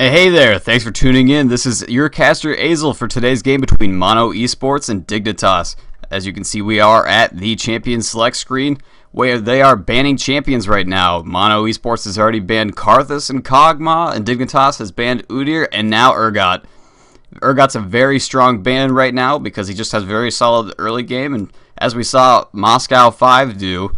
Hey there, thanks for tuning in. This is your caster Azel for today's game between Mono Esports and Dignitas. As you can see, we are at the champion select screen where they are banning champions right now. Mono Esports has already banned Karthus and Kog'Maw, and Dignitas has banned Udyr and now Urgot. Urgot's a very strong ban right now because he just has very solid early game, and as we saw Moscow 5 do,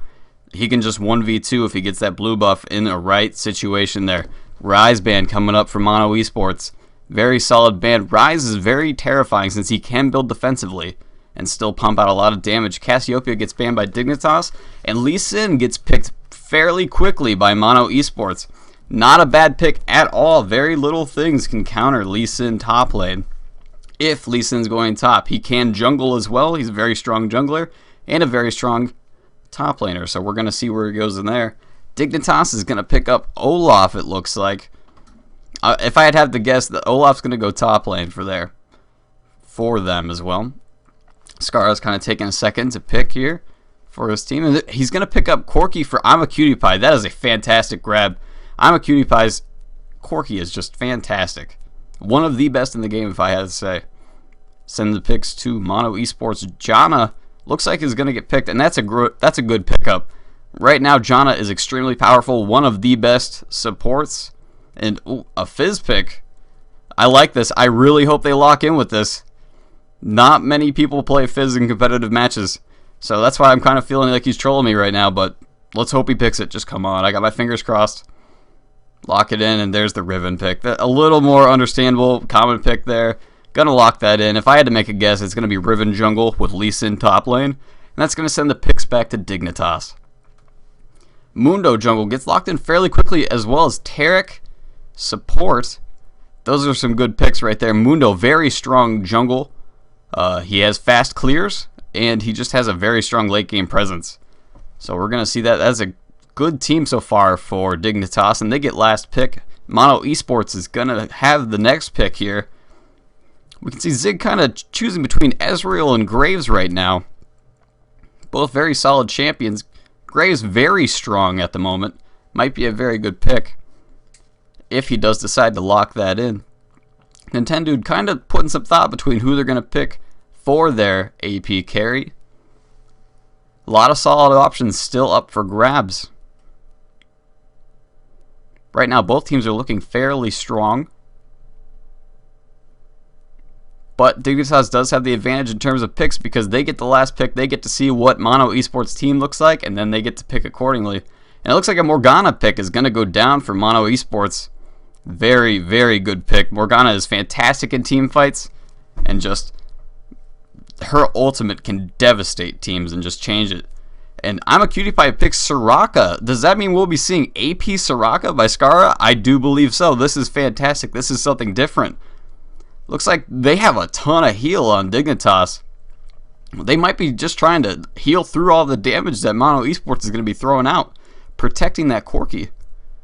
he can just 1v2 if he gets that blue buff in the right situation there. Rise ban coming up for Mono Esports. Very solid ban. Rise is very terrifying since he can build defensively and still pump out a lot of damage. Cassiopeia gets banned by Dignitas, and Lee Sin gets picked fairly quickly by Mono Esports. Not a bad pick at all. Very little things can counter Lee Sin top lane. If Lee Sin's going top, he can jungle as well. He's a very strong jungler and a very strong top laner, so we're going to see where he goes in there. Dignitas is going to pick up Olaf, it looks like. If I had to have to guess, that Olaf's going to go top lane for them as well. Scarra's kind of taking a second to pick here for his team. And he's going to pick up Corki for I'm a Cutie Pie. That is a fantastic grab. I'm a Cutie Pie's Corki is just fantastic. One of the best in the game, if I had to say. Send the picks to Mono Esports. Janna looks like is going to get picked, and that's a good pickup. Right now, Janna is extremely powerful, one of the best supports, and a Fizz pick. I like this. I really hope they lock in with this. Not many people play Fizz in competitive matches, so that's why I'm kind of feeling like he's trolling me right now, but let's hope he picks it. Just come on. I got my fingers crossed. Lock it in, and there's the Riven pick. A little more understandable, common pick there. Gonna lock that in. If I had to make a guess, it's going to be Riven jungle with Lee Sin top lane, and that's going to send the picks back to Dignitas. Mundo jungle gets locked in fairly quickly, as well as Taric support. Those are some good picks right there. Mundo, very strong jungle. He has fast clears, and he just has a very strong late game presence. So we're going to see that. That's a good team so far for Dignitas, and they get last pick. Mono Esports is going to have the next pick here. We can see Zig kind of choosing between Ezreal and Graves right now. Both very solid champions. Graves very strong at the moment. Might be a very good pick if he does decide to lock that in. Nintendo kind of putting some thought between who they're going to pick for their AP carry. A lot of solid options still up for grabs. Right now, both teams are looking fairly strong. But Dignitas does have the advantage in terms of picks because they get the last pick. They get to see what Mono Esports team looks like, and then they get to pick accordingly. And it looks like a Morgana pick is going to go down for Mono Esports. Very, very good pick. Morgana is fantastic in team fights, and just her ultimate can devastate teams and just change it. And I'm a Cutie Pie picks Soraka. Does that mean we'll be seeing AP Soraka by Scarra? I do believe so. This is fantastic. This is something different. Looks like they have a ton of heal on Dignitas. They might be just trying to heal through all the damage that Mono Esports is going to be throwing out, protecting that Corki.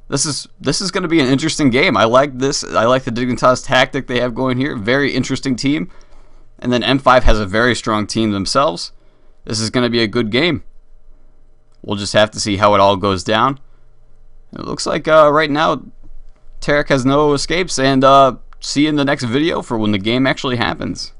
This is going to be an interesting game. I like this. I like the Dignitas tactic they have going here. Very interesting team. And then M5 has a very strong team themselves. This is going to be a good game. We'll just have to see how it all goes down. It looks like right now Taric has no escapes, and see you in the next video for when the game actually happens.